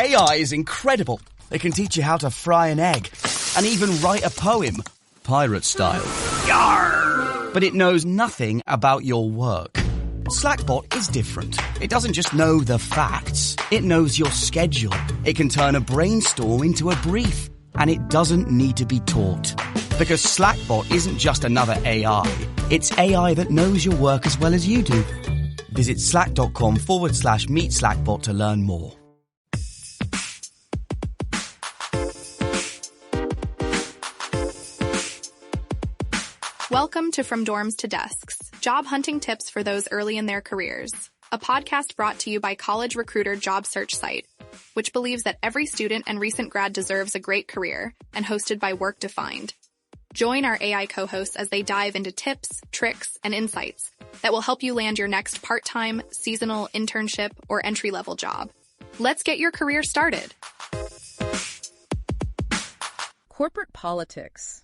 AI is incredible. It can teach you how to fry an egg and even write a poem, pirate style. Yarr! But it knows nothing about your work. Slackbot is different. It doesn't just know the facts. It knows your schedule. It can turn a brainstorm into a brief. And it doesn't need to be taught. Because Slackbot isn't just another AI. It's AI that knows your work as well as you do. Visit slack.com/meet Slackbot to learn more. Welcome to From Dorms to Desks, job hunting tips for those early in their careers. A podcast brought to you by College Recruiter job search site, which believes that every student and recent grad deserves a great career, and hosted by Work Defined. Join our AI co-hosts as they dive into tips, tricks, and insights that will help you land your next part-time, seasonal, internship, or entry-level job. Let's get your career started. Corporate politics.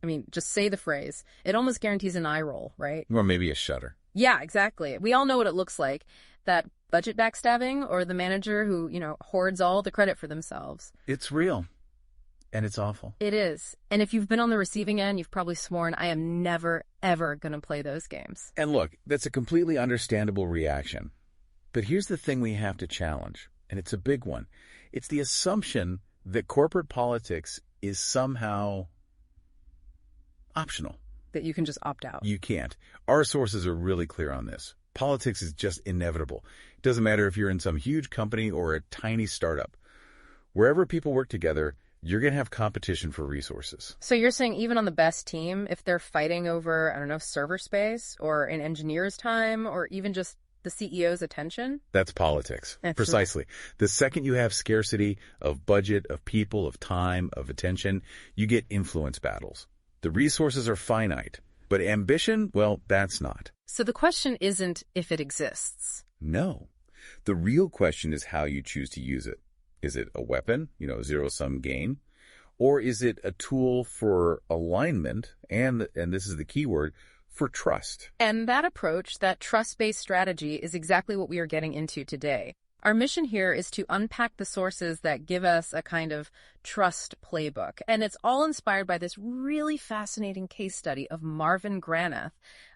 I mean, just say the phrase. It almost guarantees an eye roll, right? Or maybe a shudder. Yeah, exactly. We all know what it looks like. That budget backstabbing or the manager who, hoards all the credit for themselves. It's real. And it's awful. It is. And if you've been on the receiving end, you've probably sworn, I am never, ever going to play those games. And look, that's a completely understandable reaction. But here's the thing we have to challenge, and it's a big one. It's the assumption that corporate politics is somehow optional. That you can just opt out. You can't. Our sources are really clear on this. Politics is just inevitable. It doesn't matter if you're in some huge company or a tiny startup. Wherever people work together, you're going to have competition for resources. So you're saying even on the best team, if they're fighting over, server space or an engineer's time or even just the CEO's attention? That's politics. Precisely. The second you have scarcity of budget, of people, of time, of attention, you get influence battles. The resources are finite, but ambition, well, that's not. So the question isn't if it exists. No. The real question is how you choose to use it. Is it a weapon, zero-sum gain? Or is it a tool for alignment, and this is the key word, for trust? And that approach, that trust-based strategy, is exactly what we are getting into today. Our mission here is to unpack the sources that give us a kind of trust playbook. And it's all inspired by this really fascinating case study of Marvin Granath,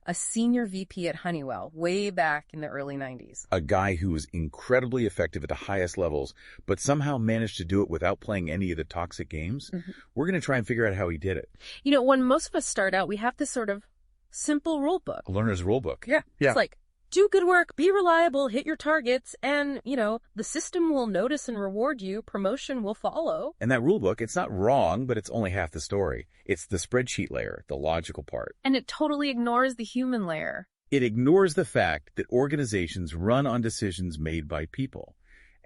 a senior VP at Honeywell, way back in the early 90s. A guy who was incredibly effective at the highest levels, but somehow managed to do it without playing any of the toxic games. Mm-hmm. We're going to try and figure out how he did it. When most of us start out, we have this sort of simple rule book. A learner's rule book. Yeah. It's like, do good work, be reliable, hit your targets, and, the system will notice and reward you. Promotion will follow. And that rule book, it's not wrong, but it's only half the story. It's the spreadsheet layer, the logical part. And it totally ignores the human layer. It ignores the fact that organizations run on decisions made by people.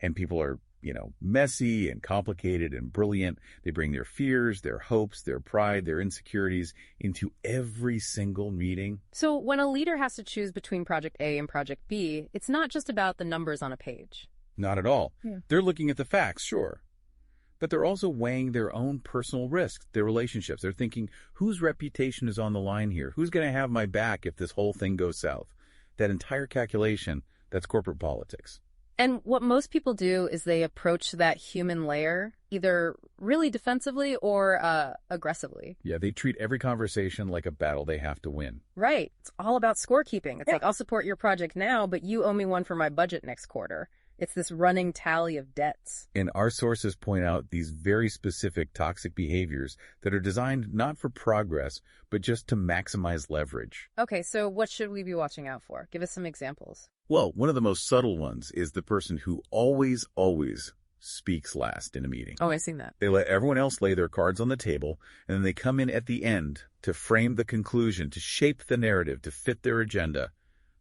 And people are, messy and complicated and brilliant. They bring their fears, their hopes, their pride, their insecurities into every single meeting. So when a leader has to choose between Project A and Project B, it's not just about the numbers on a page. Not at all. Yeah. They're looking at the facts, sure. But they're also weighing their own personal risks, their relationships. They're thinking, whose reputation is on the line here? Who's going to have my back if this whole thing goes south? That entire calculation, that's corporate politics. And what most people do is they approach that human layer either really defensively or aggressively. Yeah, they treat every conversation like a battle they have to win. Right. It's all about scorekeeping. It's like, I'll support your project now, but you owe me one for my budget next quarter. It's this running tally of debts. And our sources point out these very specific toxic behaviors that are designed not for progress, but just to maximize leverage. Okay, so what should we be watching out for? Give us some examples. Well, one of the most subtle ones is the person who always speaks last in a meeting. Oh, I've seen that. They let everyone else lay their cards on the table, and then they come in at the end to frame the conclusion, to shape the narrative, to fit their agenda.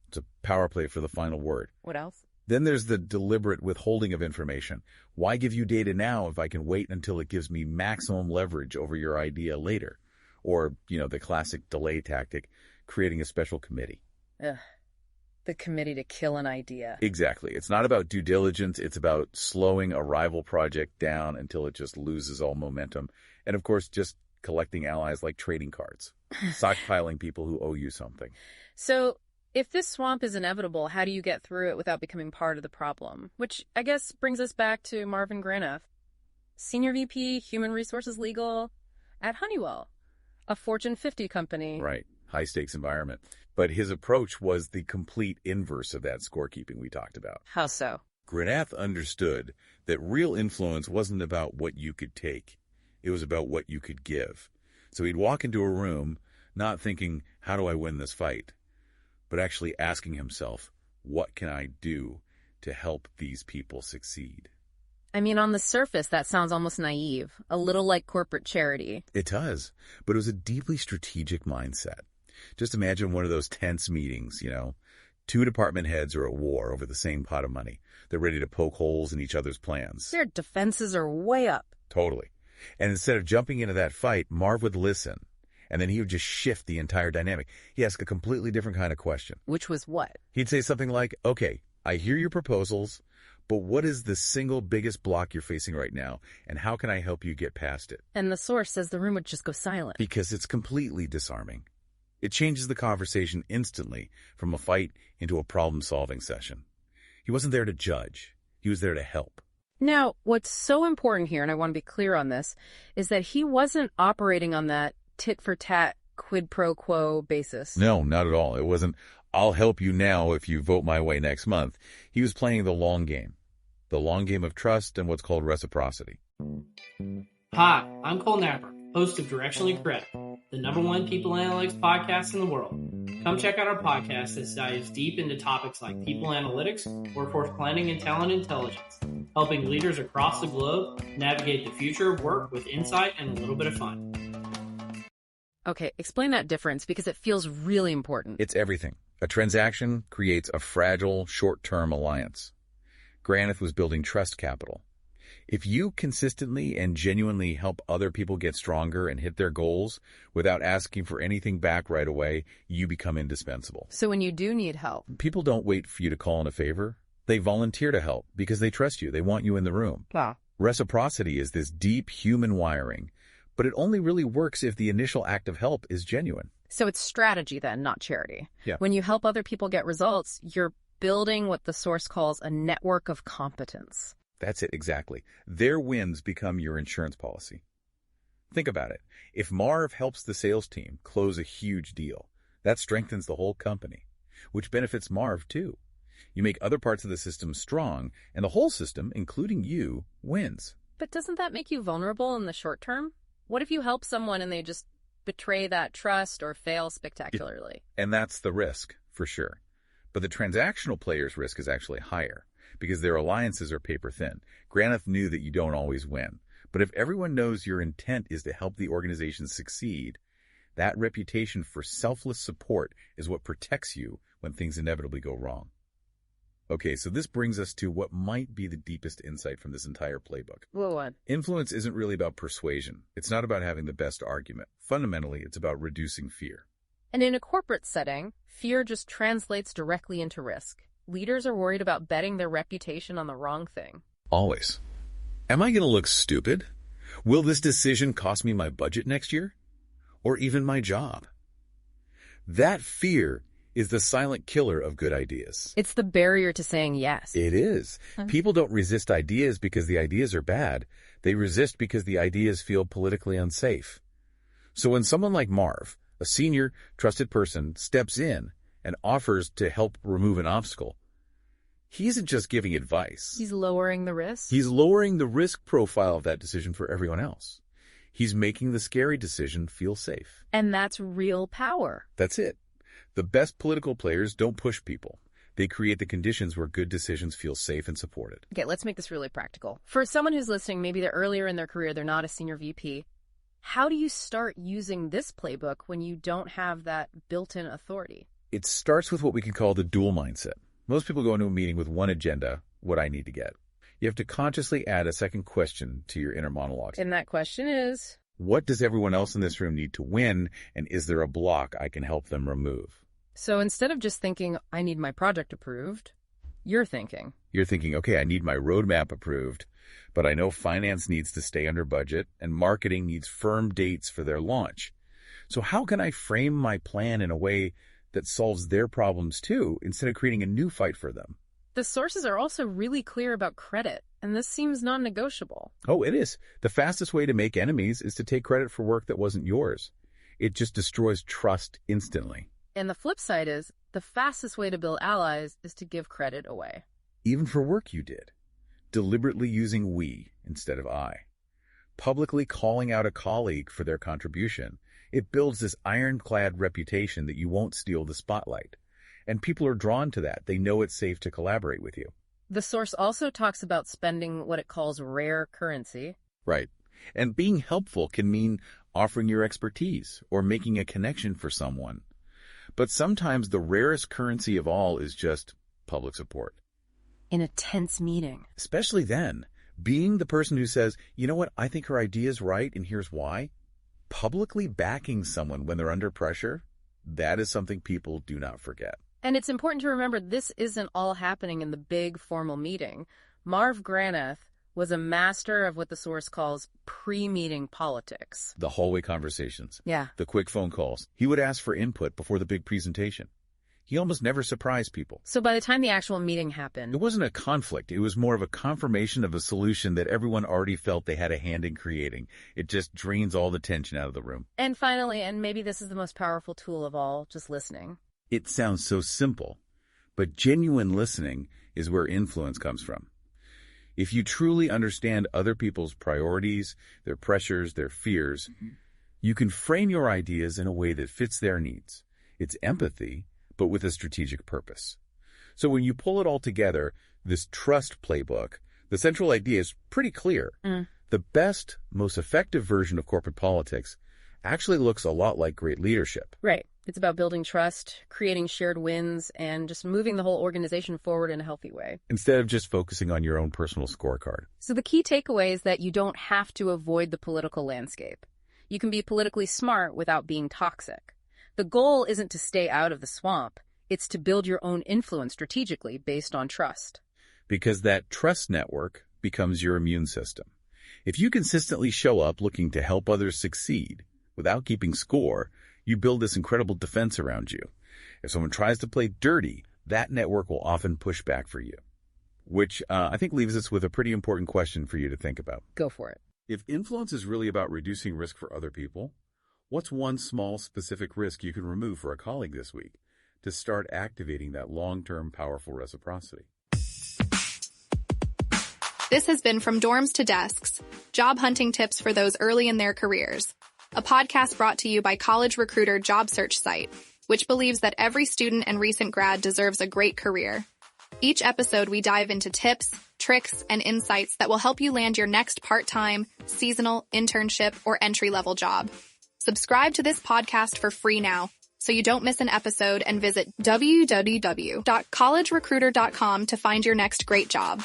It's a power play for the final word. What else? Then there's the deliberate withholding of information. Why give you data now if I can wait until it gives me maximum leverage over your idea later? Or, the classic delay tactic, creating a special committee. Ugh. The committee to kill an idea. Exactly. It's not about due diligence. It's about slowing a rival project down until it just loses all momentum. And of course, just collecting allies like trading cards, stockpiling people who owe you something. So If this swamp is inevitable, how do you get through it without becoming part of the problem? Which I guess brings us back to Marvin Granath, Senior VP, Human Resources Legal at Honeywell, a Fortune 50 company. Right. High-stakes environment. But his approach was the complete inverse of that scorekeeping we talked about. How so? Granath understood that real influence wasn't about what you could take. It was about what you could give. So he'd walk into a room not thinking, how do I win this fight? But actually asking himself, what can I do to help these people succeed? I mean, on the surface, that sounds almost naive, a little like corporate charity. It does, but it was a deeply strategic mindset. Just imagine one of those tense meetings, Two department heads are at war over the same pot of money. They're ready to poke holes in each other's plans. Their defenses are way up. Totally. And instead of jumping into that fight, Marv would listen. And then he would just shift the entire dynamic. He'd ask a completely different kind of question. Which was what? He'd say something like, okay, I hear your proposals, but what is the single biggest block you're facing right now, and how can I help you get past it? And the source says the room would just go silent. Because it's completely disarming. It changes the conversation instantly from a fight into a problem-solving session. He wasn't there to judge. He was there to help. Now, what's so important here, and I want to be clear on this, is that he wasn't operating on that tit-for-tat, quid pro quo basis. No, not at all. It wasn't, I'll help you now if you vote my way next month. He was playing the long game of trust and what's called reciprocity. Hi, I'm Cole Napper, host of Directionally Correct, the #1 people analytics podcast in the world. Come check out our podcast that dives deep into topics like people analytics, workforce planning, and talent intelligence, helping leaders across the globe navigate the future of work with insight and a little bit of fun. Okay, explain that difference because it feels really important. It's everything. A transaction creates a fragile, short-term alliance. Granath was building trust capital. If you consistently and genuinely help other people get stronger and hit their goals without asking for anything back right away, you become indispensable. So when you do need help, people don't wait for you to call in a favor. They volunteer to help because they trust you. They want you in the room. Wow. Reciprocity is this deep human wiring, but it only really works if the initial act of help is genuine. So it's strategy then, not charity. Yeah. When you help other people get results, you're building what the source calls a network of competence. That's it, exactly. Their wins become your insurance policy. Think about it. If Marv helps the sales team close a huge deal, that strengthens the whole company, which benefits Marv too. You make other parts of the system strong, and the whole system, including you, wins. But doesn't that make you vulnerable in the short term? What if you help someone and they just betray that trust or fail spectacularly? And that's the risk, for sure. But the transactional player's risk is actually higher, because their alliances are paper thin. Granath knew that you don't always win. But if everyone knows your intent is to help the organization succeed, that reputation for selfless support is what protects you when things inevitably go wrong. Okay, so this brings us to what might be the deepest insight from this entire playbook. What? Influence isn't really about persuasion. It's not about having the best argument. Fundamentally, it's about reducing fear. And in a corporate setting, fear just translates directly into risk. Leaders are worried about betting their reputation on the wrong thing. Always. Am I going to look stupid? Will this decision cost me my budget next year? Or even my job? That fear is the silent killer of good ideas. It's the barrier to saying yes. It is. People don't resist ideas because the ideas are bad. They resist because the ideas feel politically unsafe. So when someone like Marv, a senior, trusted person, steps in and offers to help remove an obstacle, he isn't just giving advice. He's lowering the risk? He's lowering the risk profile of that decision for everyone else. He's making the scary decision feel safe. And that's real power. That's it. The best political players don't push people. They create the conditions where good decisions feel safe and supported. Okay, let's make this really practical. For someone who's listening, maybe they're earlier in their career, they're not a senior VP. How do you start using this playbook when you don't have that built-in authority? It starts with what we can call the dual mindset. Most people go into a meeting with one agenda, what I need to get. You have to consciously add a second question to your inner monologue. And that question is, what does everyone else in this room need to win, and is there a block I can help them remove? So instead of just thinking, I need my project approved, you're thinking, okay, I need my roadmap approved, but I know finance needs to stay under budget and marketing needs firm dates for their launch. So how can I frame my plan in a way that solves their problems too, instead of creating a new fight for them. The sources are also really clear about credit, and this seems non-negotiable. Oh, it is. The fastest way to make enemies is to take credit for work that wasn't yours. It just destroys trust instantly. And the flip side is, the fastest way to build allies is to give credit away. Even for work you did. Deliberately using we instead of I. Publicly calling out a colleague for their contribution. It builds this ironclad reputation that you won't steal the spotlight. And people are drawn to that. They know it's safe to collaborate with you. The source also talks about spending what it calls rare currency. Right. And being helpful can mean offering your expertise or making a connection for someone. But sometimes the rarest currency of all is just public support. In a tense meeting. Especially then, being the person who says, you know what, I think her idea is right and here's why. Publicly backing someone when they're under pressure, that is something people do not forget. And it's important to remember this isn't all happening in the big formal meeting. Marv Granath was a master of what the source calls pre-meeting politics. The hallway conversations. Yeah. The quick phone calls. He would ask for input before the big presentation. He almost never surprised people. So by the time the actual meeting happened... It wasn't a conflict. It was more of a confirmation of a solution that everyone already felt they had a hand in creating. It just drains all the tension out of the room. And finally, and maybe this is the most powerful tool of all, just listening. It sounds so simple, but genuine listening is where influence comes from. If you truly understand other people's priorities, their pressures, their fears, you can frame your ideas in a way that fits their needs. It's empathy, but with a strategic purpose. So when you pull it all together, this trust playbook, the central idea is pretty clear. The best, most effective version of corporate politics actually looks a lot like great leadership. Right. It's about building trust, creating shared wins, and just moving the whole organization forward in a healthy way. Instead of just focusing on your own personal scorecard. So the key takeaway is that you don't have to avoid the political landscape. You can be politically smart without being toxic. The goal isn't to stay out of the swamp. It's to build your own influence strategically based on trust. Because that trust network becomes your immune system. If you consistently show up looking to help others succeed without keeping score, you build this incredible defense around you. If someone tries to play dirty, that network will often push back for you. Which I think leaves us with a pretty important question for you to think about. Go for it. If influence is really about reducing risk for other people, what's one small specific risk you can remove for a colleague this week to start activating that long-term powerful reciprocity? This has been From Dorms to Desks, job hunting tips for those early in their careers. A podcast brought to you by college recruiter job search site, which believes that every student and recent grad deserves a great career. Each episode, we dive into tips, tricks, and insights that will help you land your next part-time, seasonal, internship, or entry-level job. Subscribe to this podcast for free now, so you don't miss an episode, and visit www.collegerecruiter.com to find your next great job.